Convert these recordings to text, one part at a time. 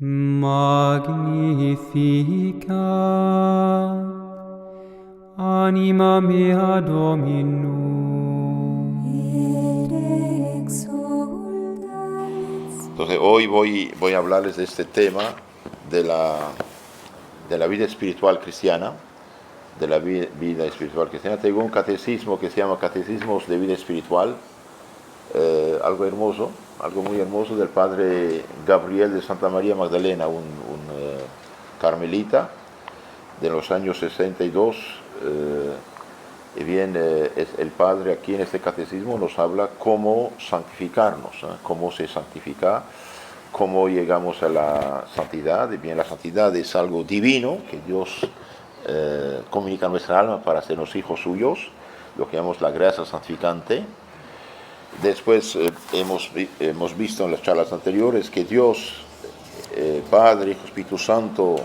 Magnificat anima mea Dominum. Et exultans. Entonces hoy voy a hablarles de este tema de la vida espiritual cristiana, vida espiritual cristiana. Tengo un catecismo que se llama Catecismos de Vida Espiritual, algo hermoso, algo muy hermoso, del padre Gabriel de Santa María Magdalena, un carmelita de los años 62. Es el padre aquí en este catecismo nos habla cómo santificarnos, cómo se santifica, cómo llegamos a la santidad. Y bien, la santidad es algo divino que Dios comunica a nuestra alma para hacernos hijos suyos, lo que llamamos la gracia santificante. Después hemos visto en las charlas anteriores que Dios, Padre, Hijo, Espíritu Santo,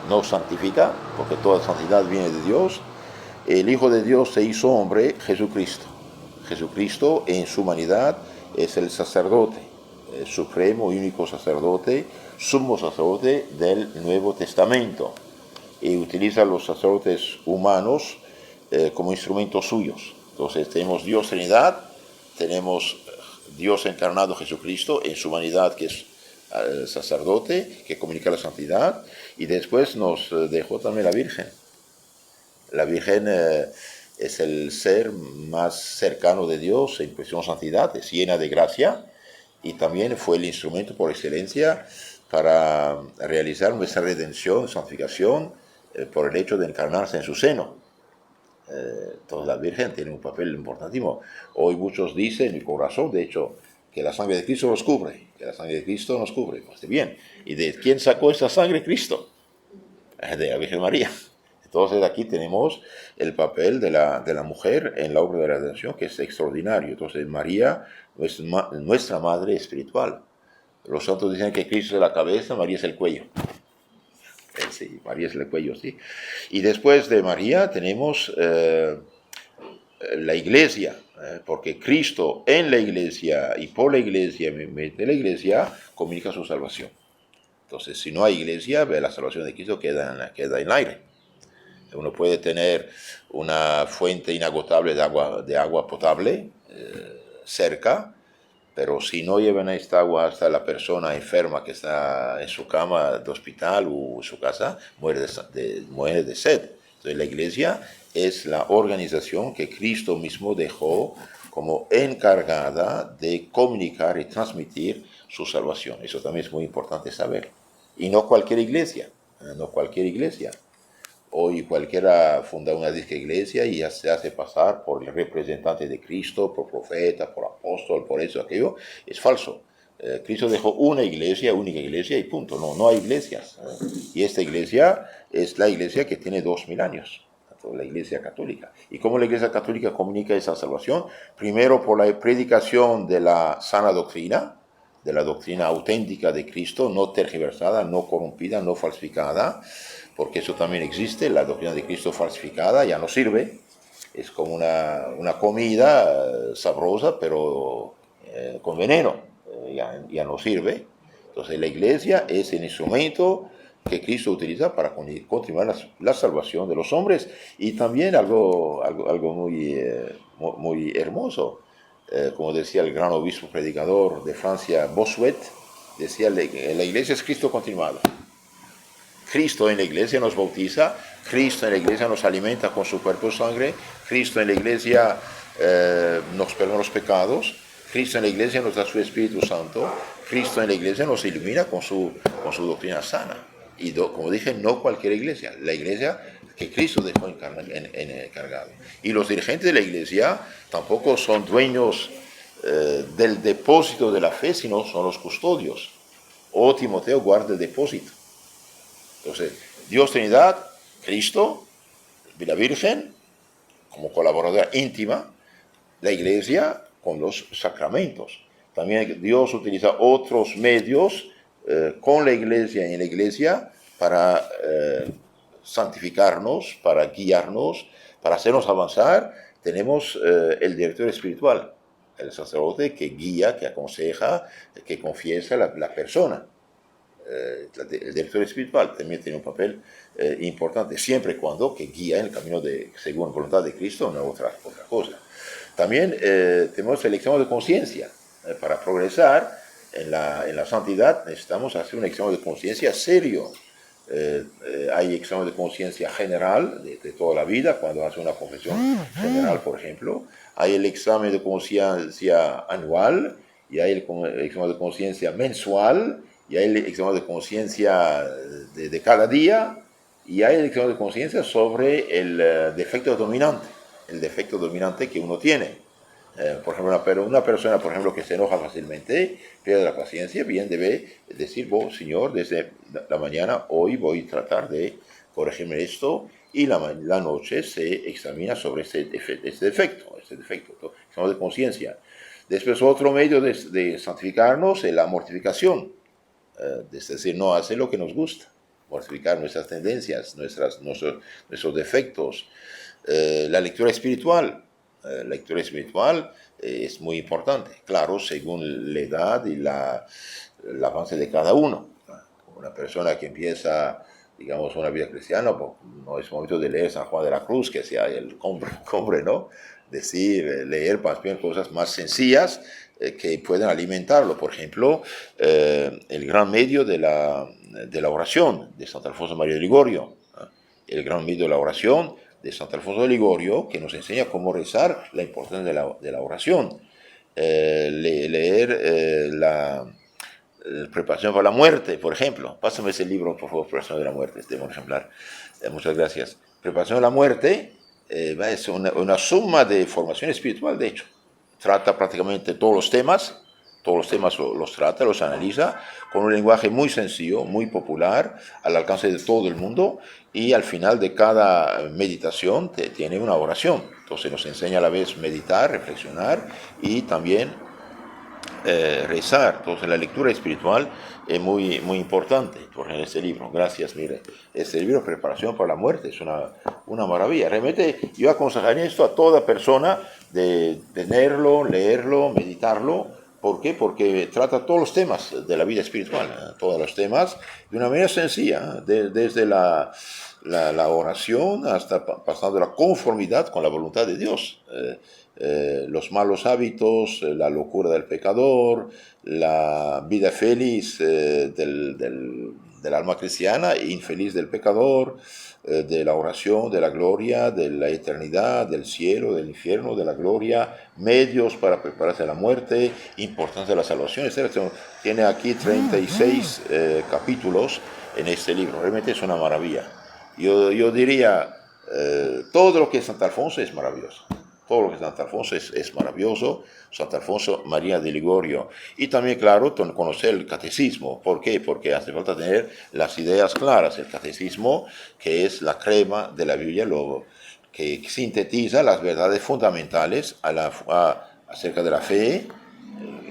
nos santifica, porque toda santidad viene de Dios. El Hijo de Dios se hizo hombre, Jesucristo. Jesucristo en su humanidad es el sacerdote, el supremo y único sacerdote, sumo sacerdote del Nuevo Testamento, y utiliza a los sacerdotes humanos como instrumentos suyos. Entonces tenemos Dios Trinidad, tenemos Dios encarnado Jesucristo en su humanidad, que es sacerdote, que comunica la santidad, y después nos dejó también la Virgen. La Virgen es el ser más cercano de Dios en cuestión de santidad, es llena de gracia, y también fue el instrumento por excelencia para realizar nuestra redención, santificación, por el hecho de encarnarse en su seno. Entonces la Virgen tiene un papel importantísimo. Hoy muchos dicen, y con razón, de hecho, que la sangre de Cristo nos cubre, que la sangre de Cristo nos cubre. Pues bien, ¿y de quién sacó esa sangre Cristo? De la Virgen María. Entonces aquí tenemos el papel de la mujer en la obra de la redención, que es extraordinario. Entonces María es nuestra madre espiritual. Los santos dicen que Cristo es la cabeza, María es el cuello. Sí, María es el cuello, sí. Y después de María tenemos la iglesia, porque Cristo en la iglesia y por la iglesia, de la iglesia, comunica su salvación. Entonces, si no hay iglesia, la salvación de Cristo queda en el aire. Uno puede tener una fuente inagotable de agua potable cerca, pero si no llevan esta agua hasta la persona enferma que está en su cama de hospital o en su casa, muere de sed. Entonces la iglesia es la organización que Cristo mismo dejó como encargada de comunicar y transmitir su salvación. Eso también es muy importante saber. Y no cualquier iglesia, no cualquier iglesia. Hoy cualquiera funda una disque iglesia y ya se hace pasar por el representante de Cristo, por profeta, por apóstol, por eso, aquello. Es falso. Cristo dejó una iglesia, única iglesia y punto. No hay iglesias. Y esta iglesia es la iglesia que tiene 2000 años. La iglesia católica. ¿Y cómo la iglesia católica comunica esa salvación? Primero por la predicación de la sana doctrina, de la doctrina auténtica de Cristo, no tergiversada, no corrompida, no falsificada, porque eso también existe. La doctrina de Cristo falsificada ya no sirve, es como una comida sabrosa, pero con veneno, ya no sirve. Entonces la iglesia es el instrumento que Cristo utiliza para continuar la salvación de los hombres. Y también algo muy hermoso, como decía el gran obispo predicador de Francia, Bossuet, decía: la iglesia es Cristo continuado. Cristo en la iglesia nos bautiza, Cristo en la iglesia nos alimenta con su cuerpo y sangre, Cristo en la iglesia nos perdona los pecados, Cristo en la iglesia nos da su Espíritu Santo, Cristo en la iglesia nos ilumina con su doctrina sana. Y como dije, no cualquier iglesia, la iglesia que Cristo dejó encargado. Y los dirigentes de la iglesia tampoco son dueños del depósito de la fe, sino son los custodios. Oh, Timoteo, guarda el depósito. Entonces, Dios Trinidad, Cristo, la Virgen, como colaboradora íntima, la iglesia con los sacramentos. También Dios utiliza otros medios con la iglesia y en la iglesia para santificarnos, para guiarnos, para hacernos avanzar. Tenemos el director espiritual, el sacerdote que guía, que aconseja, que confiesa la persona. El director espiritual también tiene un papel importante, siempre y cuando que guía en el camino según voluntad de Cristo, no otra cosa. También tenemos el examen de conciencia. Para progresar en la santidad necesitamos hacer un examen de conciencia serio. Hay examen de conciencia general de toda la vida, cuando hace una confesión general, por ejemplo. Hay el examen de conciencia anual, y hay el examen de conciencia mensual, y hay el examen de conciencia de cada día, y hay el examen de conciencia sobre el defecto dominante que uno tiene. Por ejemplo, una persona, por ejemplo, que se enoja fácilmente, pierde la paciencia, bien debe decir, Señor, desde la mañana, hoy voy a tratar de corregirme esto, y la noche se examina sobre este defecto, examen de conciencia. Después, otro medio de santificarnos es la mortificación, es decir, no hacer lo que nos gusta, mortificar nuestras tendencias, nuestros defectos. La lectura espiritual. La lectura espiritual es muy importante, claro, según la edad y el avance de cada uno. Una persona que empieza, digamos, una vida cristiana, pues, no es momento de leer San Juan de la Cruz, que sea el hombre, ¿no? Leer más bien cosas más sencillas que pueden alimentarlo. Por ejemplo, el gran medio de la oración de Santo Alfonso María de Ligorio. El gran medio de la oración de Santo Alfonso de Ligorio, que nos enseña cómo rezar, la importancia de la oración. Leer la preparación para la muerte, por ejemplo. Pásame ese libro, por favor, Preparación de la muerte, este buen ejemplar. Muchas gracias. Preparación de la muerte es una suma de formación espiritual, de hecho. Trata prácticamente todos los temas los trata, los analiza con un lenguaje muy sencillo, muy popular, al alcance de todo el mundo, y al final de cada meditación tiene una oración. Entonces nos enseña a la vez meditar, reflexionar y también rezar. Entonces la lectura espiritual es muy, muy importante en este libro. Gracias, mire. Este libro, Preparación para la muerte, es una maravilla. Realmente yo aconsejaría esto a toda persona de tenerlo, leerlo, meditarlo. ¿Por qué? Porque trata todos los temas de la vida espiritual, todos los temas de una manera sencilla, desde la oración hasta pasando la conformidad con la voluntad de Dios. Los malos hábitos, la locura del pecador, la vida feliz del alma cristiana e infeliz del pecador, de la oración, de la gloria, de la eternidad, del cielo, del infierno, de la gloria, medios para prepararse a la muerte, importancia de la salvación, etc. Tiene aquí 36 capítulos en este libro. Realmente es una maravilla. Yo diría, todo lo que es Santo Alfonso es maravilloso. Todo lo que es Santo Alfonso es maravilloso. Santo Alfonso María de Ligorio. Y también, claro, conocer el catecismo. ¿Por qué? Porque hace falta tener las ideas claras. El catecismo, que es la crema de la Biblia, que sintetiza las verdades fundamentales acerca de la fe,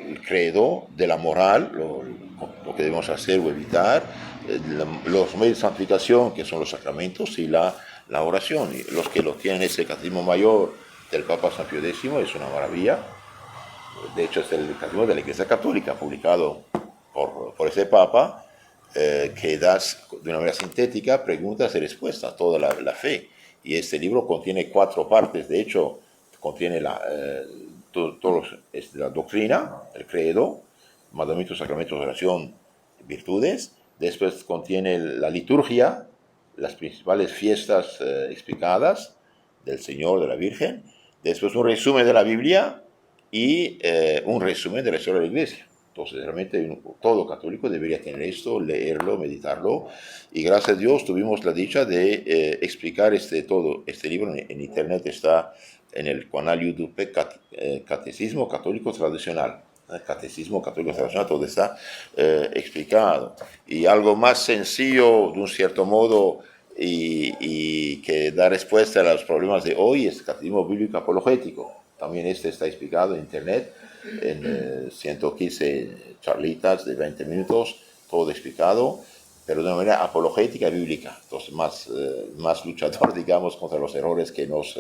el credo, de la moral, lo que debemos hacer o evitar, los medios de santificación, que son los sacramentos, y la oración. Y los que los tienen ese catecismo mayor del Papa San Pío X es una maravilla. De hecho, es el catecismo de la Iglesia Católica, publicado por ese Papa, que da de una manera sintética preguntas y respuestas a toda la fe. Y este libro contiene 4 partes. De hecho, contiene la doctrina, el credo, mandamientos, sacramentos, oración, virtudes. Después contiene la liturgia, las principales fiestas explicadas del Señor, de la Virgen. Después un resumen de la Biblia y un resumen de la historia de la Iglesia. Entonces, realmente todo católico debería tener esto, leerlo, meditarlo. Y gracias a Dios tuvimos la dicha de explicar todo este libro. En internet está en el canal YouTube Catecismo Católico Tradicional. Catecismo Católico Tradicional, todo está explicado. Y algo más sencillo, de un cierto modo, y que da respuesta a los problemas de hoy, es el Catecismo Bíblico Apologético. También este está explicado en internet, en 115 charlitas de 20 minutos, todo explicado. pero de una manera apologética y bíblica. Entonces, más luchador, digamos, contra los errores que nos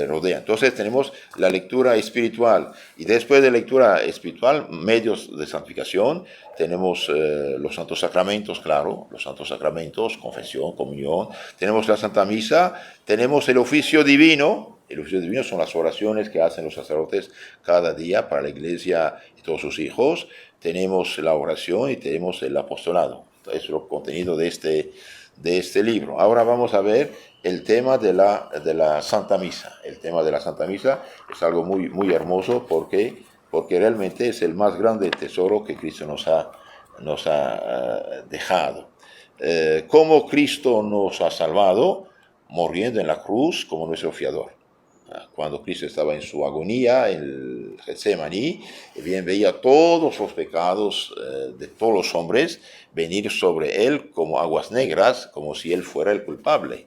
rodean. Entonces, tenemos la lectura espiritual. Y después de lectura espiritual, medios de santificación, tenemos los santos sacramentos, claro, los santos sacramentos, confesión, comunión. Tenemos la Santa Misa, tenemos el oficio divino. El oficio divino son las oraciones que hacen los sacerdotes cada día para la Iglesia y todos sus hijos. Tenemos la oración y tenemos el apostolado. Es el contenido de este libro. Ahora vamos a ver el tema de la Santa Misa. El tema de la Santa Misa es algo muy, muy hermoso porque realmente es el más grande tesoro que Cristo nos ha dejado. ¿Cómo Cristo nos ha salvado? Muriendo en la cruz como nuestro fiador. Cuando Cristo estaba en su agonía, en el Getsemaní, bien veía todos los pecados de todos los hombres venir sobre él como aguas negras, como si él fuera el culpable.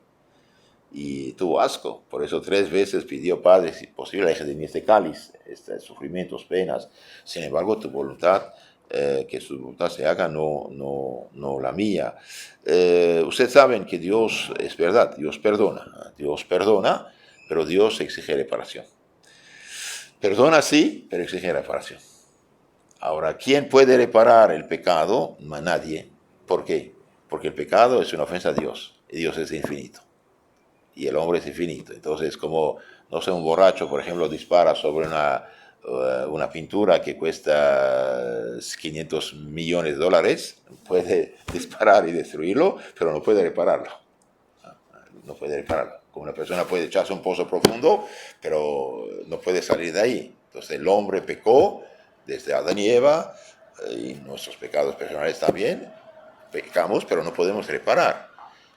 Y tuvo asco, por eso 3 veces pidió, Padre, si posible, aleja de mí este cáliz, estos sufrimientos, penas. Sin embargo, tu voluntad, que su voluntad se haga, no la mía. Ustedes saben que Dios es verdad, Dios perdona, pero Dios exige reparación. Perdona sí, pero exige reparación. Ahora, ¿quién puede reparar el pecado? Nadie. ¿Por qué? Porque el pecado es una ofensa a Dios, y Dios es infinito, y el hombre es infinito. Entonces, como, no sé, un borracho, por ejemplo, dispara sobre una pintura que cuesta $500 millones, puede disparar y destruirlo, pero no puede repararlo. No puede repararlo. Como una persona puede echarse a un pozo profundo, pero no puede salir de ahí. Entonces el hombre pecó desde Adán y Eva, y nuestros pecados personales también. Pecamos, pero no podemos reparar.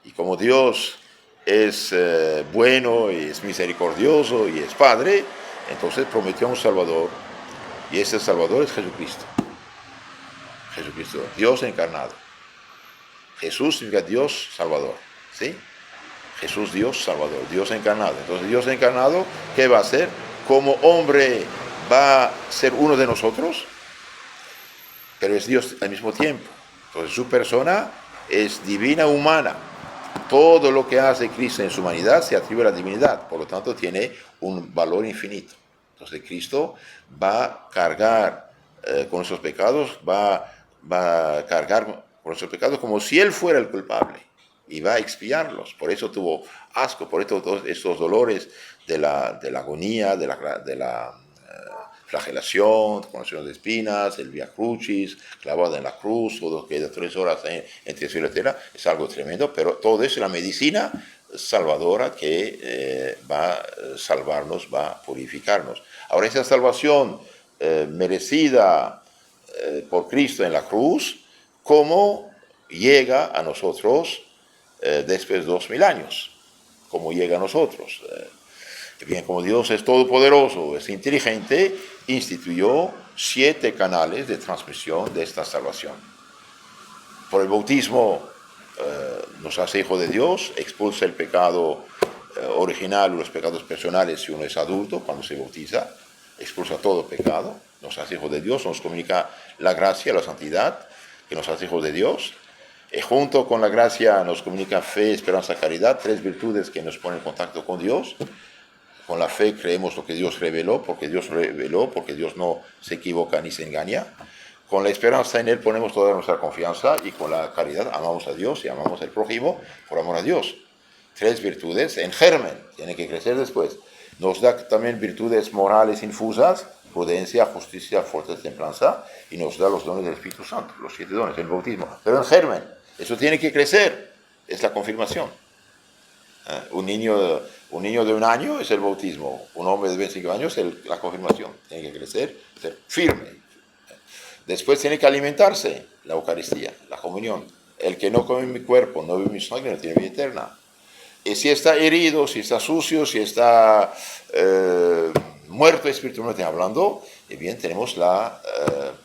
Y como Dios es bueno y es misericordioso y es Padre, entonces prometió un Salvador. Y ese Salvador es Jesucristo. Jesucristo, Dios encarnado. Jesús significa Dios Salvador, ¿sí? Jesús Dios Salvador, Dios encarnado. Entonces Dios encarnado, ¿qué va a hacer? Como hombre va a ser uno de nosotros, pero es Dios al mismo tiempo. Entonces su persona es divina, humana. Todo lo que hace Cristo en su humanidad se atribuye a la divinidad, por lo tanto tiene un valor infinito. Entonces Cristo va a cargar con nuestros pecados, va a cargar con nuestros pecados como si Él fuera el culpable. Y va a expiarlos. Por eso tuvo asco, por eso todos estos dolores de la agonía, de la flagelación, con de espinas, el Via Crucis, clavado en la cruz, todo que de 3 horas entre cielo y tierra, es algo tremendo, pero todo eso es la medicina salvadora que va a salvarnos, va a purificarnos. Ahora, esa salvación merecida por Cristo en la cruz, ¿cómo llega a nosotros después de 2000 años? ¿Cómo llega a nosotros? Bien, como Dios es todopoderoso, es inteligente, instituyó 7 canales de transmisión de esta salvación. Por el bautismo nos hace hijo de Dios, expulsa el pecado original o los pecados personales si uno es adulto cuando se bautiza, expulsa todo pecado, nos hace hijo de Dios, nos comunica la gracia, la santidad, que nos hace hijos de Dios. Junto con la gracia nos comunica fe, esperanza, caridad, 3 virtudes que nos ponen en contacto con Dios. Con la fe creemos lo que Dios reveló, porque Dios no se equivoca ni se engaña. Con la esperanza en Él ponemos toda nuestra confianza, y con la caridad amamos a Dios y amamos al prójimo por amor a Dios. 3 virtudes en germen, tienen que crecer después. Nos da también virtudes morales infusas, prudencia, justicia, fuerza, templanza, y nos da los dones del Espíritu Santo, los 7 dones, el bautismo, pero en germen. Eso tiene que crecer, es la confirmación. Un niño de 1 año es el bautismo, un hombre de 25 años es la confirmación. Tiene que crecer, ser firme. Después tiene que alimentarse, la Eucaristía, la comunión. El que no come mi cuerpo, no bebe mi sangre, no tiene vida eterna. Y si está herido, si está sucio, si está muerto espiritualmente hablando, bien, tenemos la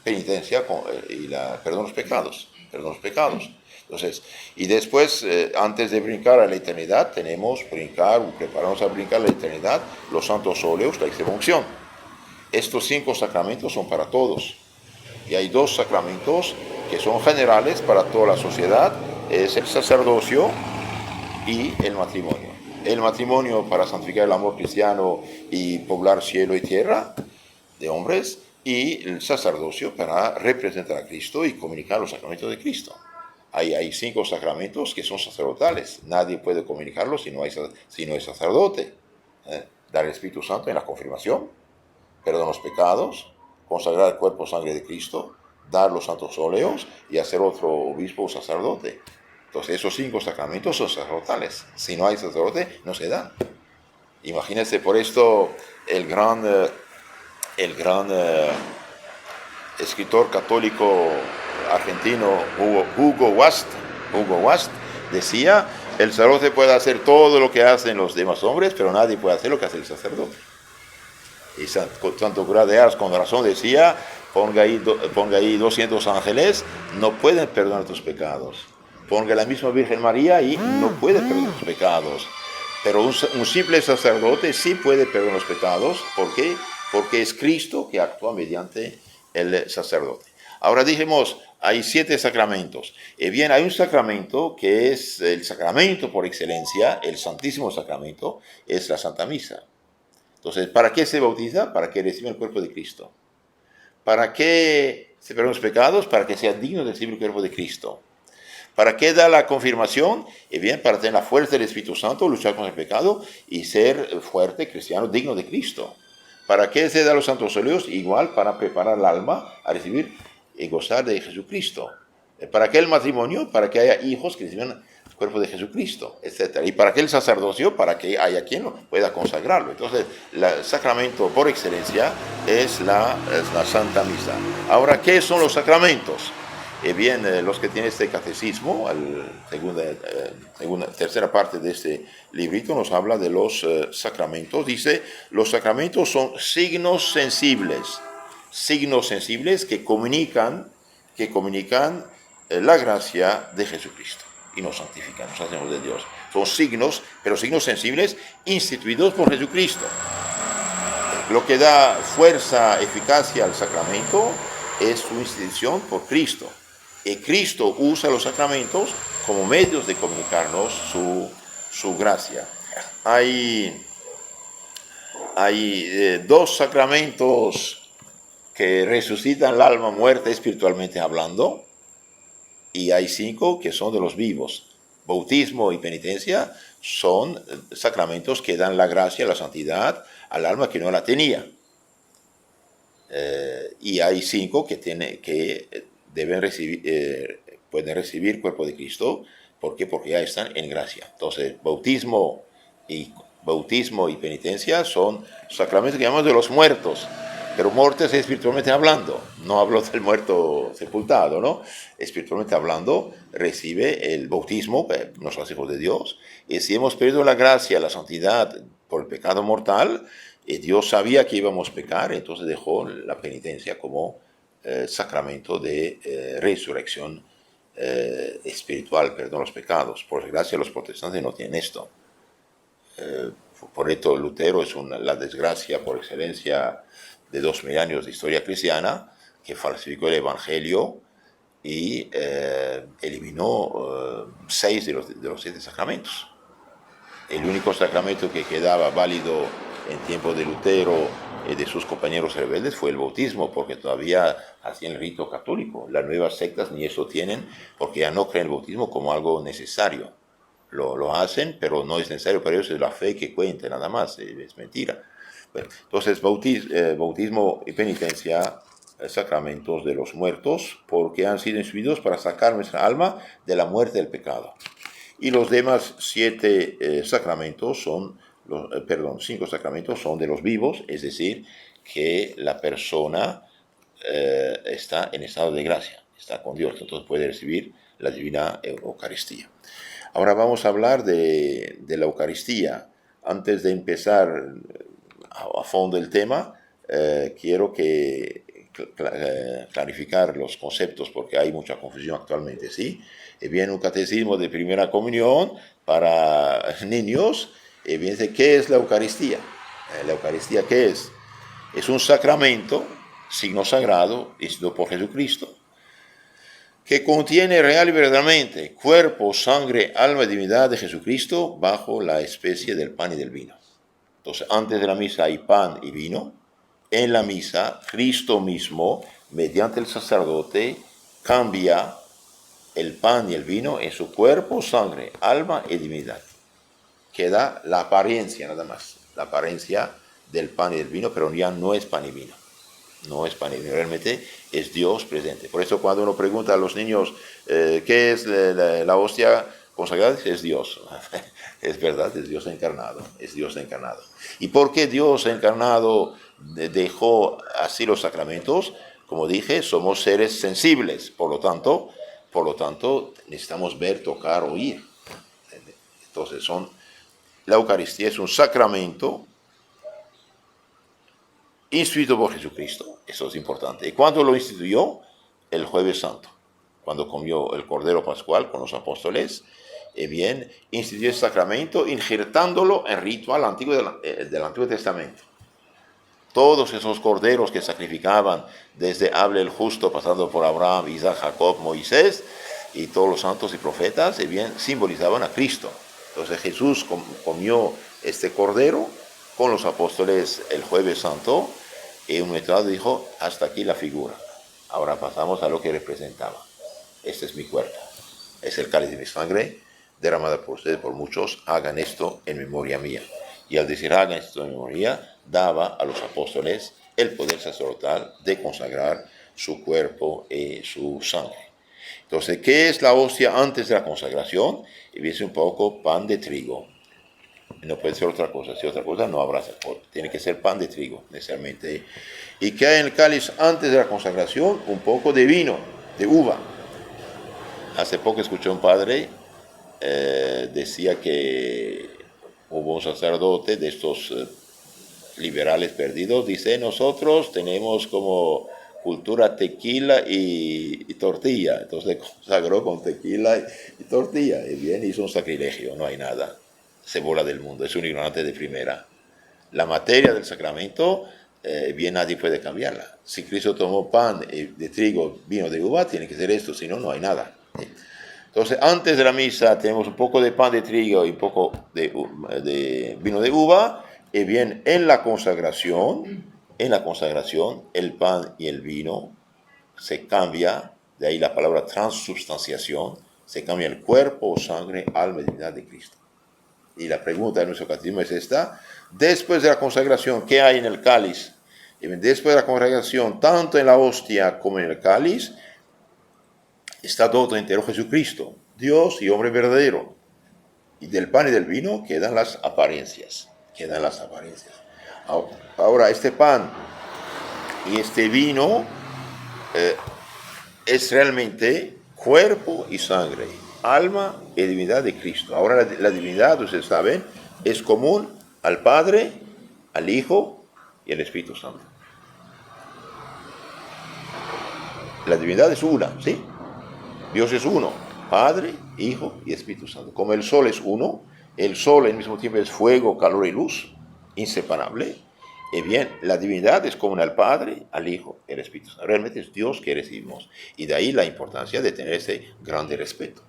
penitencia y la perdón de los pecados. Entonces, y después, antes de brincar a la eternidad, prepararnos a brincar a la eternidad, los santos óleos, la extrema unción. Estos 5 sacramentos son para todos. Y hay 2 sacramentos que son generales para toda la sociedad, es el sacerdocio y el matrimonio. El matrimonio para santificar el amor cristiano y poblar cielo y tierra de hombres, y el sacerdocio para representar a Cristo y comunicar los sacramentos de Cristo. Hay 5 sacramentos que son sacerdotales. Nadie puede comunicarlos si no es sacerdote. Dar el Espíritu Santo en la confirmación, perdón los pecados, consagrar el cuerpo sangre de Cristo, dar los santos óleos y hacer otro obispo o sacerdote. Entonces esos 5 sacramentos son sacerdotales. Si no hay sacerdote, no se dan. Imagínense por esto el gran escritor católico argentino Hugo Wast decía: el sacerdote puede hacer todo lo que hacen los demás hombres, pero nadie puede hacer lo que hace el sacerdote. Y Santo Cura de Ars con razón decía: ponga ahí 200 ángeles, no pueden perdonar tus pecados. Ponga la misma Virgen María y no puede perdonar tus pecados. Pero un simple sacerdote sí puede perdonar los pecados. ¿Por qué? Porque es Cristo que actúa mediante el sacerdote. Ahora dijimos, hay 7 sacramentos. Y bien, hay un sacramento que es el sacramento por excelencia, el Santísimo Sacramento, es la Santa Misa. Entonces, ¿para qué se bautiza? Para que reciba el cuerpo de Cristo. ¿Para qué se perdonan los pecados? Para que sea digno de recibir el cuerpo de Cristo. ¿Para qué da la confirmación? Y bien, para tener la fuerza del Espíritu Santo, luchar con el pecado y ser fuerte, cristiano, digno de Cristo. ¿Para qué se da los santos óleos? Igual para preparar el alma a recibir y gozar de Jesucristo. ¿Para qué el matrimonio? Para que haya hijos que reciban el cuerpo de Jesucristo, etc. ¿Y para qué el sacerdocio? Para que haya quien pueda consagrarlo. Entonces, el sacramento por excelencia es la Santa Misa. Ahora, ¿qué son los sacramentos? Bien, los que tienen este catecismo, tercera parte de este librito, nos habla de los sacramentos. Dice, los sacramentos son signos sensibles que comunican la gracia de Jesucristo y nos santifican, nos hacemos de Dios. Son signos, pero signos sensibles instituidos por Jesucristo. Lo que da fuerza, eficacia al sacramento es su institución por Cristo. Y Cristo usa los sacramentos como medios de comunicarnos su gracia. Hay 2 sacramentos que resucitan el alma muerta espiritualmente hablando, y hay 5 que son de los vivos. Bautismo y penitencia son sacramentos que dan la gracia, la santidad al alma que no la tenía. Y hay 5 que pueden recibir cuerpo de Cristo. ¿Por qué? Porque ya están en gracia. Entonces, bautismo y penitencia son sacramentos que llamamos de los muertos, pero muertos espiritualmente hablando. No hablo del muerto sepultado, ¿no? Espiritualmente hablando, recibe el bautismo, nos hace hijos de Dios. Y si hemos perdido la gracia, la santidad por el pecado mortal, Dios sabía que íbamos a pecar, entonces dejó la penitencia como sacramento de resurrección espiritual, perdón los pecados. Por desgracia, los protestantes no tienen esto. Por esto Lutero es la desgracia por excelencia de 2000 años de historia cristiana, que falsificó el Evangelio y eliminó 6 de los 7 sacramentos. El único sacramento que quedaba válido en tiempo de Lutero y de sus compañeros rebeldes fue el bautismo, porque todavía hacían el rito católico. Las nuevas sectas ni eso tienen, porque ya no creen el bautismo como algo necesario. Lo hacen, pero no es necesario para ellos, es la fe que cuenta, nada más, es mentira. Bueno, entonces, bautismo y penitencia, sacramentos de los muertos, porque han sido instituidos para sacar nuestra alma de la muerte del pecado. Y los demás 5 sacramentos son de los vivos, es decir, que la persona está en estado de gracia, está con Dios, entonces puede recibir la divina Eucaristía. Ahora vamos a hablar de la Eucaristía. Antes de empezar a fondo el tema, quiero clarificar los conceptos, porque hay mucha confusión actualmente, ¿sí? Viene un catecismo de primera comunión para niños, y dice, ¿qué es la Eucaristía? La Eucaristía, ¿qué es? Es un sacramento, signo sagrado, instituido por Jesucristo, que contiene real y verdaderamente cuerpo, sangre, alma y divinidad de Jesucristo bajo la especie del pan y del vino. Entonces, antes de la misa hay pan y vino. En la misa, Cristo mismo, mediante el sacerdote, cambia el pan y el vino en su cuerpo, sangre, alma y divinidad. Queda la apariencia nada más, la apariencia del pan y del vino, pero ya no es pan y vino. No es pan y vino, realmente es Dios presente. Por eso cuando uno pregunta a los niños qué es la hostia consagrada, es Dios. Es verdad, es Dios encarnado, es Dios encarnado. ¿Y por qué Dios encarnado dejó así los sacramentos? Como dije, somos seres sensibles, por lo tanto necesitamos ver, tocar, oír. Entonces la Eucaristía es un sacramento instituido por Jesucristo, eso es importante. ¿Y cuándo lo instituyó? El Jueves Santo, cuando comió el Cordero Pascual con los apóstoles, bien, instituyó el sacramento injertándolo en ritual antiguo del Antiguo Testamento. Todos esos corderos que sacrificaban desde Abel el justo, pasando por Abraham, Isaac, Jacob, Moisés y todos los santos y profetas, bien, simbolizaban a Cristo. Entonces Jesús comió este cordero con los apóstoles el Jueves Santo, y un momento dijo, hasta aquí la figura. Ahora pasamos a lo que representaba. Este es mi cuerpo, es el cáliz de mi sangre, derramada por ustedes, por muchos. Hagan esto en memoria mía. Y al decir hagan esto en memoria, daba a los apóstoles el poder sacerdotal de consagrar su cuerpo y su sangre. Entonces, ¿qué es la hostia antes de la consagración? Y es un poco pan de trigo. No puede ser otra cosa. Si otra cosa no habrá sabor. Tiene que ser pan de trigo, necesariamente. ¿Y qué hay en el cáliz antes de la consagración? Un poco de vino, de uva. Hace poco escuché a un padre, decía que hubo un sacerdote de estos liberales perdidos, dice, nosotros tenemos como cultura tequila y tortilla. Entonces consagró con tequila y tortilla. Y bien, hizo un sacrilegio, no hay nada. Se burla del mundo, es un ignorante de primera. La materia del sacramento, bien nadie puede cambiarla. Si Cristo tomó pan de trigo, vino de uva, tiene que ser esto, si no, no hay nada. Entonces, antes de la misa tenemos un poco de pan de trigo y un poco de vino de uva, y bien, en la consagración, el pan y el vino se cambia, de ahí la palabra transubstanciación, se cambia el cuerpo, sangre, alma y divinidad de Cristo. Y la pregunta de nuestro catecismo es esta: después de la consagración, ¿qué hay en el cáliz? Y después de la consagración, tanto en la hostia como en el cáliz, está todo entero Jesucristo, Dios y hombre verdadero. Y del pan y del vino quedan las apariencias. Ahora, este pan y este vino es realmente cuerpo y sangre, alma y divinidad de Cristo. Ahora la divinidad, ustedes saben, es común al Padre, al Hijo y al Espíritu Santo. La divinidad es una, ¿sí? Dios es uno, Padre, Hijo y Espíritu Santo. Como el sol es uno, el sol al mismo tiempo es fuego, calor y luz, inseparable. Y bien, la divinidad es común al Padre, al Hijo y al Espíritu Santo. Realmente es Dios que recibimos. Y de ahí la importancia de tener ese grande respeto.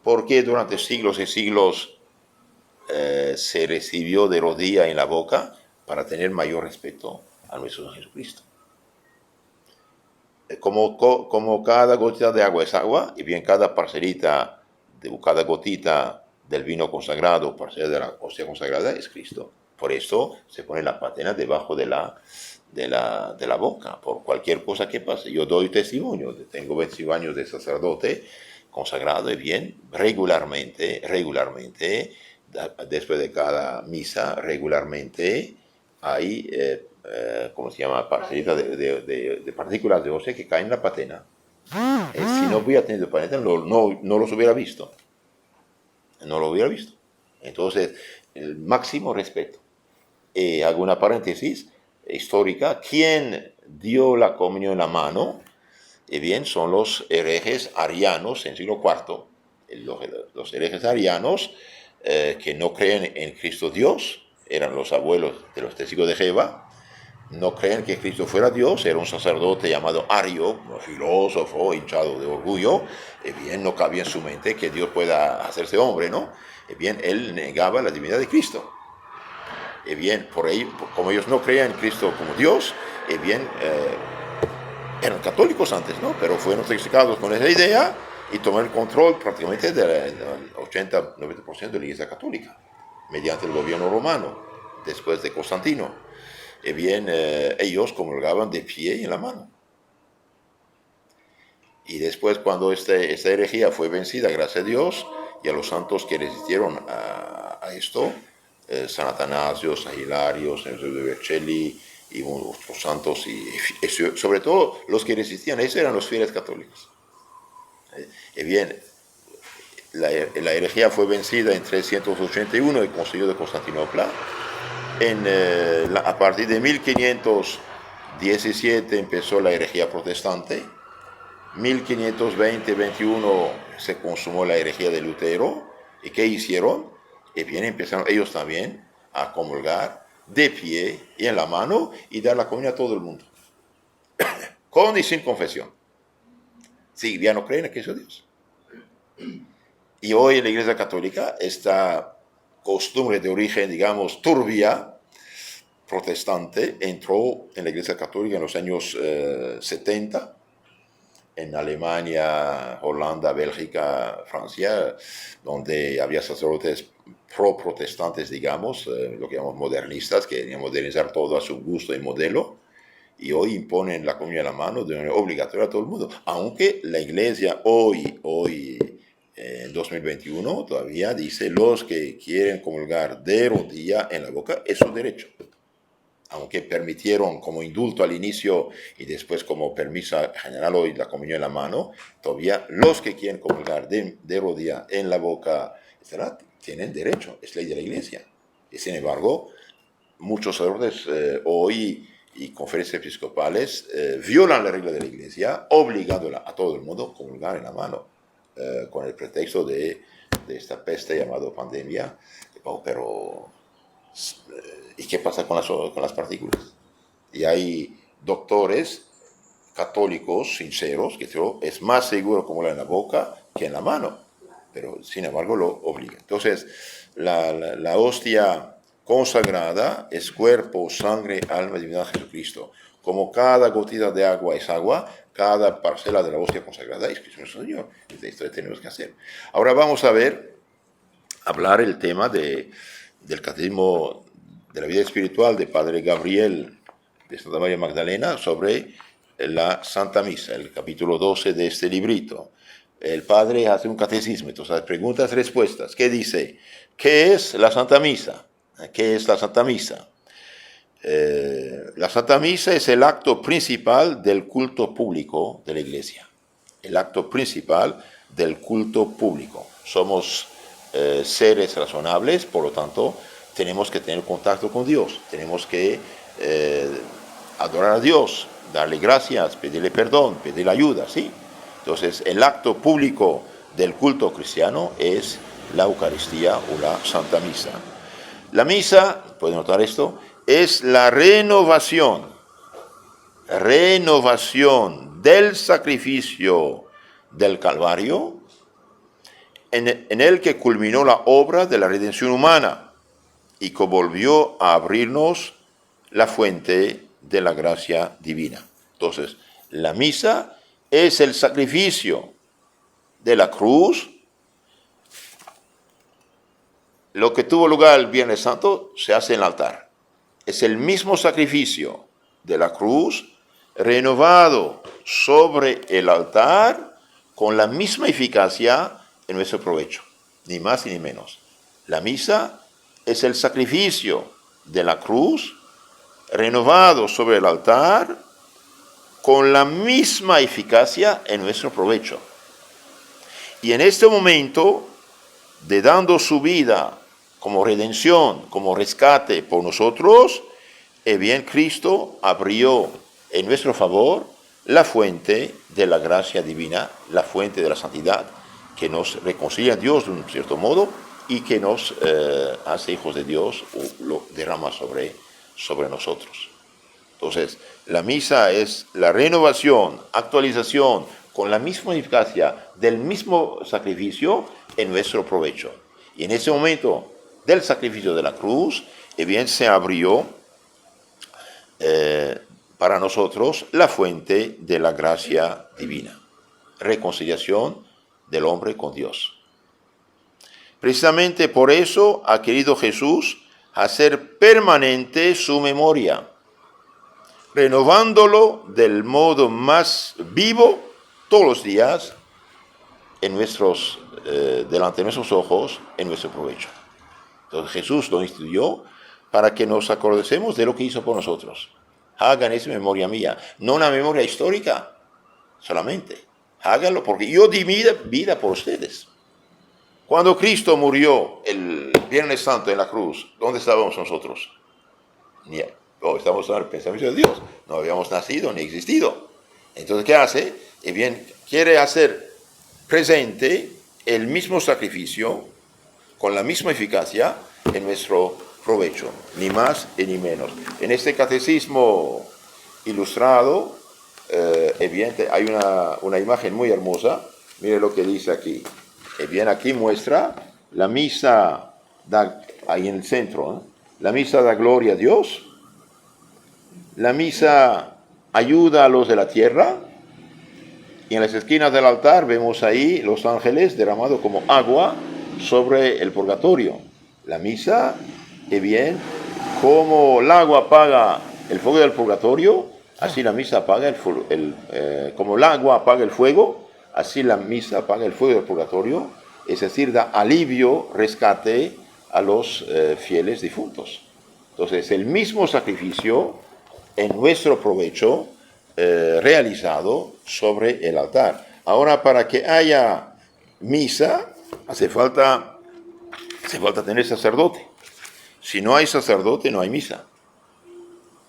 Porque durante siglos y siglos se recibió de rodilla en la boca para tener mayor respeto a nuestro Señor Jesucristo. Como cada gotita de agua es agua, y bien cada parcelita, cada gotita del vino consagrado, parcela de la hostia consagrada, es Cristo. Por eso se pone la patena debajo de la boca, por cualquier cosa que pase. Yo doy testimonio, tengo 25 años de sacerdote consagrado, y bien, regularmente, después de cada misa, regularmente hay ¿cómo se llama? Parcelitas de partículas de hostia que caen en la patena. Si no hubiera tenido patena, no los hubiera visto. No lo hubiera visto. Entonces, el máximo respeto. Hago una paréntesis histórica. ¿Quién dio la comunión en la mano? Bien, son los herejes arianos en siglo IV. Los herejes arianos que no creen en Cristo Dios, eran los abuelos de los testigos de Jehová. no creen que Cristo fuera Dios, era un sacerdote llamado Ario, un filósofo hinchado de orgullo, bien, no cabía en su mente que Dios pueda hacerse hombre, ¿no? Bien, él negaba la divinidad de Cristo. Bien, por ahí, como ellos no creían en Cristo como Dios, bien, eran católicos antes, ¿no? Pero fueron intoxicados con esa idea y tomaron el control prácticamente del 80-90% de la Iglesia Católica, mediante el gobierno romano, después de Constantino. Bien, ellos comulgaban de pie y en la mano. Y después, cuando esta herejía fue vencida, gracias a Dios, y a los santos que resistieron a esto, San Atanasio, San Hilario, San José de Vercelli, y otros santos, y sobre todo los que resistían, esos eran los fieles católicos. Bien, la herejía fue vencida en 381, el Concilio de Constantinopla. A partir de 1517 empezó la herejía protestante. 1520-21 se consumó la herejía de Lutero. ¿Y qué hicieron? Y bien, empezaron ellos también a comulgar de pie y en la mano y dar la comunión a todo el mundo, con y sin confesión. Sí, ya no creen en Cristo Dios. Y hoy en la Iglesia Católica esta costumbre de origen, digamos, turbia, protestante, entró en la Iglesia Católica en los años 70, en Alemania, Holanda, Bélgica, Francia, donde había sacerdotes pro-protestantes, digamos, lo que llamamos modernistas, que querían modernizar todo a su gusto y modelo, y hoy imponen la comunión a la mano de manera obligatoria a todo el mundo, aunque la Iglesia hoy en 2021 todavía dice los que quieren comulgar de rodilla en la boca es su derecho. Aunque permitieron como indulto al inicio y después como permiso general hoy la comunión en la mano, todavía los que quieren comulgar de rodilla en la boca, etc., tienen derecho, es ley de la Iglesia. Y sin embargo, muchos sacerdotes hoy y conferencias episcopales violan la regla de la Iglesia, obligando a todo el mundo a comulgar en la mano, con el pretexto de esta peste llamada pandemia. Pero ¿y qué pasa con las partículas? Y hay doctores católicos sinceros que dicen, es más seguro comulgar en la boca que en la mano, pero sin embargo lo obligan. Entonces, la hostia consagrada es cuerpo, sangre, alma y divinidad de Jesucristo. Como cada gotita de agua es agua, cada parcela de la hostia consagrada es Cristo nuestro Señor. Esto tenemos que hacer. Ahora vamos a hablar el tema del catecismo de la vida espiritual de Padre Gabriel de Santa María Magdalena sobre la Santa Misa, el capítulo 12 de este librito. El Padre hace un catecismo, entonces preguntas, respuestas. ¿Qué dice? ¿Qué es la Santa Misa? ¿Qué es la Santa Misa? La Santa Misa es el acto principal del culto público de la Iglesia. El acto principal del culto público. Somos seres razonables, por lo tanto, tenemos que tener contacto con Dios. Tenemos que adorar a Dios, darle gracias, pedirle perdón, pedirle ayuda, ¿sí? Entonces, el acto público del culto cristiano es la Eucaristía o la Santa Misa. La misa, pueden notar esto, es la renovación del sacrificio del Calvario, en el que culminó la obra de la redención humana y que volvió a abrirnos la fuente de la gracia divina. Entonces, la misa es el sacrificio de la cruz. Lo que tuvo lugar el Viernes Santo se hace en el altar. Es el mismo sacrificio de la cruz renovado sobre el altar con la misma eficacia en nuestro provecho, ni más ni menos. La misa es el sacrificio de la cruz renovado sobre el altar con la misma eficacia en nuestro provecho. Y en este momento, de dando su vida como redención, como rescate por nosotros, bien Cristo abrió en nuestro favor la fuente de la gracia divina, la fuente de la santidad, que nos reconcilia a Dios de un cierto modo y que nos hace hijos de Dios o lo derrama sobre nosotros. Entonces, la misa es la renovación, actualización, con la misma eficacia del mismo sacrificio en nuestro provecho. Y en ese momento del sacrificio de la cruz, bien se abrió para nosotros la fuente de la gracia divina, reconciliación del hombre con Dios. Precisamente por eso ha querido Jesús hacer permanente su memoria, renovándolo del modo más vivo todos los días delante de nuestros ojos, en nuestro provecho. Entonces Jesús lo instituyó para que nos acordemos de lo que hizo por nosotros. Hagan esa memoria mía, no una memoria histórica solamente. Háganlo porque yo di mi vida por ustedes. Cuando Cristo murió el Viernes Santo en la cruz, ¿dónde estábamos nosotros? Estamos en el pensamiento de Dios. No habíamos nacido ni existido. Entonces, ¿qué hace? Bien, quiere hacer presente el mismo sacrificio con la misma eficacia en nuestro provecho, ni más y ni menos. En este catecismo ilustrado, hay una imagen muy hermosa. Mire lo que dice aquí. Bien, aquí muestra la misa, ahí en el centro, la misa da gloria a Dios, la misa ayuda a los de la tierra, y en las esquinas del altar vemos ahí los ángeles derramados como agua sobre el purgatorio. La misa, bien, como el agua apaga el fuego del purgatorio, así la misa apaga como el agua apaga el fuego, así la misa apaga el fuego del purgatorio, es decir, da alivio, rescate a los fieles difuntos. Entonces, el mismo sacrificio en nuestro provecho realizado sobre el altar. Ahora, para que haya misa, hace falta tener sacerdote. Si no hay sacerdote, no hay misa.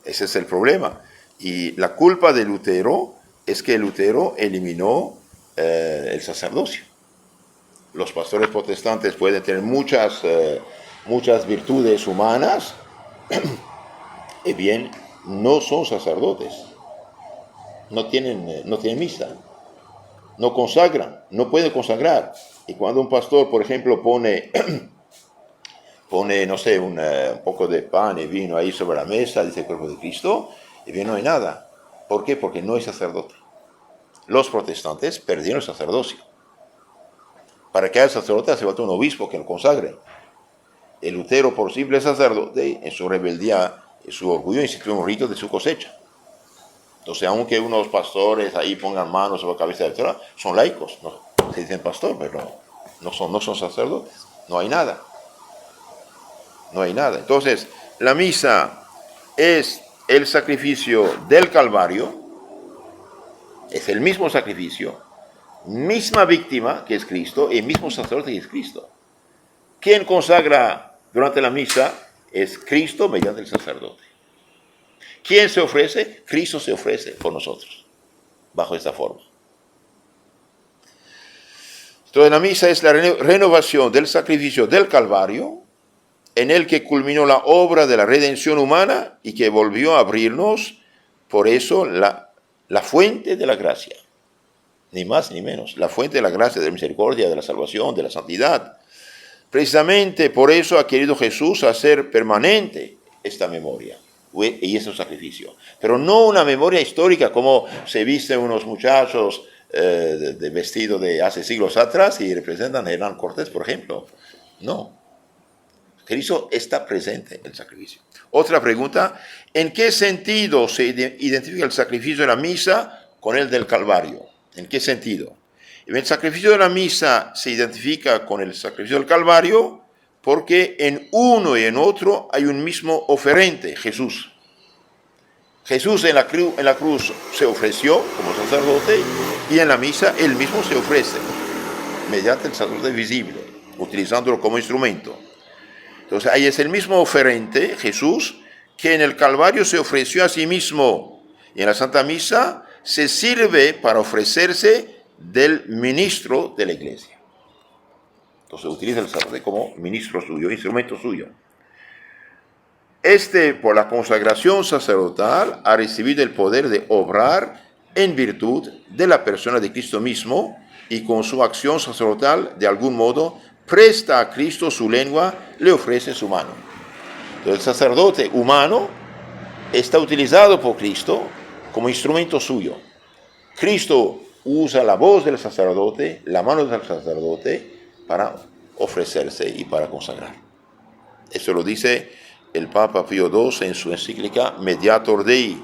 Ese es el problema. Y la culpa de Lutero es que Lutero eliminó el sacerdocio. Los pastores protestantes pueden tener muchas virtudes humanas, y bien, no son sacerdotes, no tienen misa, no consagran, no pueden consagrar. Y cuando un pastor, por ejemplo, pone, no sé, un poco de pan y vino ahí sobre la mesa, dice el cuerpo de Cristo, y bien, no hay nada. ¿Por qué? Porque no hay sacerdote. Los protestantes perdieron el sacerdocio. Para que haya sacerdote hace falta un obispo que lo consagre. El Lutero, por simple sacerdote, en su rebeldía, en su orgullo, instituyó un rito de su cosecha. Entonces, aunque unos pastores ahí pongan manos sobre la cabeza de la son laicos, no se dicen pastor, pero no son sacerdotes. No hay nada. No hay nada. Entonces, la misa es el sacrificio del Calvario, es el mismo sacrificio, misma víctima que es Cristo, y mismo sacerdote que es Cristo. Quien consagra durante la misa es Cristo mediante el sacerdote. ¿Quién se ofrece? Cristo se ofrece por nosotros, bajo esta forma. Entonces la misa es la renovación del sacrificio del Calvario, en el que culminó la obra de la redención humana y que volvió a abrirnos, por eso, la fuente de la gracia. Ni más ni menos, la fuente de la gracia, de la misericordia, de la salvación, de la santidad. Precisamente por eso ha querido Jesús hacer permanente esta memoria y este sacrificio. Pero no una memoria histórica como se visten unos muchachos de vestido de hace siglos atrás y representan a Hernán Cortés, por ejemplo. No. Cristo está presente en el sacrificio. Otra pregunta, ¿en qué sentido se identifica el sacrificio de la misa con el del Calvario? ¿En qué sentido? El sacrificio de la misa se identifica con el sacrificio del Calvario porque en uno y en otro hay un mismo oferente, Jesús. Jesús en la cruz se ofreció como sacerdote y en la misa él mismo se ofrece mediante el sacerdote visible, utilizándolo como instrumento. Entonces ahí es el mismo oferente, Jesús, que en el Calvario se ofreció a sí mismo. Y en la Santa Misa se sirve para ofrecerse del ministro de la Iglesia. Entonces utiliza el sacerdote como ministro suyo, instrumento suyo. Este, por la consagración sacerdotal, ha recibido el poder de obrar en virtud de la persona de Cristo mismo y con su acción sacerdotal, de algún modo, presta a Cristo su lengua, le ofrece su mano. Entonces, el sacerdote humano está utilizado por Cristo como instrumento suyo. Cristo usa la voz del sacerdote, la mano del sacerdote, para ofrecerse y para consagrar. Eso lo dice el Papa Pío II en su encíclica Mediator Dei.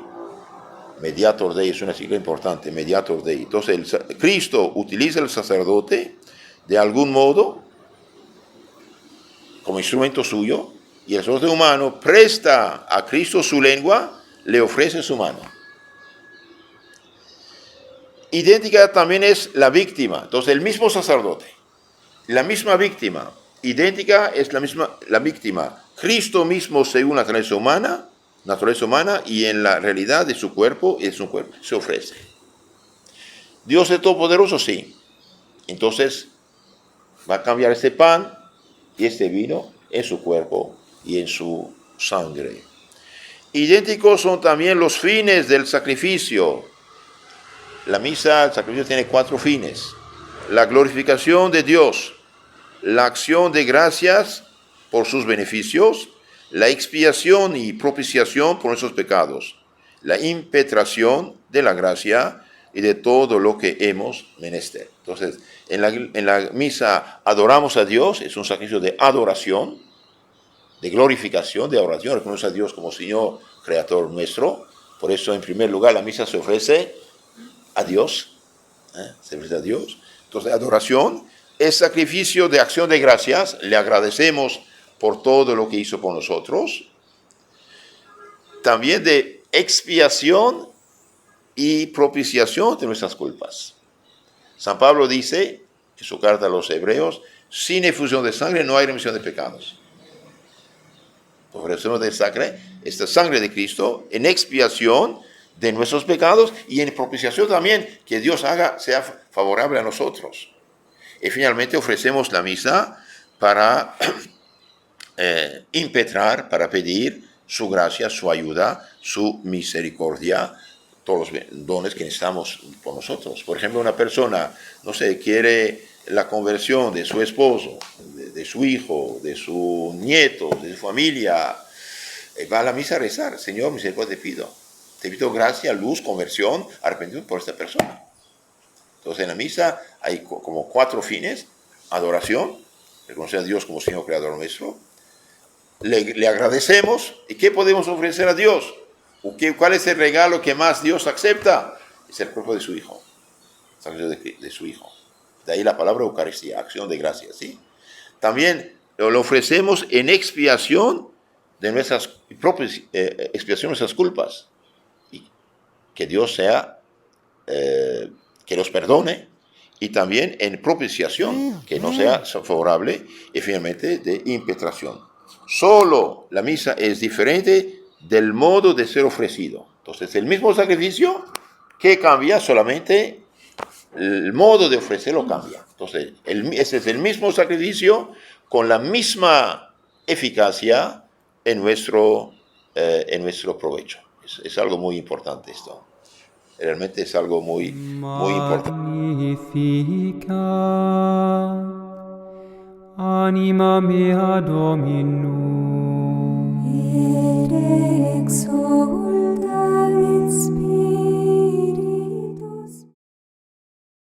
Mediator Dei es una encíclica importante, Mediator Dei. Entonces, Cristo utiliza el sacerdote de algún modo como instrumento suyo, y el sacerdote humano presta a Cristo su lengua, le ofrece su mano. Idéntica también es la víctima. Entonces, el mismo sacerdote, la misma víctima, idéntica es la víctima. Cristo mismo según la naturaleza humana y en la realidad de su cuerpo, se ofrece. Dios es todopoderoso, sí. Entonces, va a cambiar este pan y este vino en su cuerpo y en su sangre. Idénticos son también los fines del sacrificio. La misa, el sacrificio tiene 4 fines. La glorificación de Dios, la acción de gracias por sus beneficios, la expiación y propiciación por nuestros pecados, la impetración de la gracia y de todo lo que hemos menester. Entonces, en la misa adoramos a Dios, es un sacrificio de adoración, de glorificación, de adoración, reconoce a Dios como Señor, Creador nuestro. Por eso, en primer lugar, la misa se ofrece a Dios, se ofrece a Dios. Entonces, adoración es sacrificio de acción de gracias, le agradecemos por todo lo que hizo por nosotros. También de expiación y propiciación de nuestras culpas. San Pablo dice, en su carta a los Hebreos, sin efusión de sangre no hay remisión de pecados. Ofrecemos de sangre, esta sangre de Cristo, en expiación de nuestros pecados y en propiciación también, que Dios sea favorable a nosotros. Y finalmente ofrecemos la misa para impetrar, para pedir su gracia, su ayuda, su misericordia, todos los dones que necesitamos por nosotros. Por ejemplo, una persona, quiere la conversión de su esposo, de su hijo, de su nieto, de su familia, va a la misa a rezar: Señor, misericordia te pido gracia, luz, conversión, arrepentimiento por esta persona. Entonces, en la misa hay como 4 fines: adoración, reconocer a Dios como Señor Creador nuestro, le agradecemos. ¿Y qué podemos ofrecer a Dios? ¿Cuál es el regalo que más Dios acepta? Es el cuerpo de su Hijo, de su Hijo. De ahí la palabra Eucaristía, acción de gracias, ¿sí? También lo ofrecemos en expiación de nuestras propias expiación de nuestras culpas, y que Dios que nos perdone, y también en propiciación, que no sea favorable, y finalmente de impetración. Solo la misa es diferente del modo de ser ofrecido. Entonces, el mismo sacrificio, que cambia solamente el modo de ofrecerlo cambia. Entonces, ese es el mismo sacrificio con la misma eficacia en nuestro provecho. Es algo muy importante esto. Realmente es algo muy, muy importante. Magnificat anima mea Dominum. et exsultat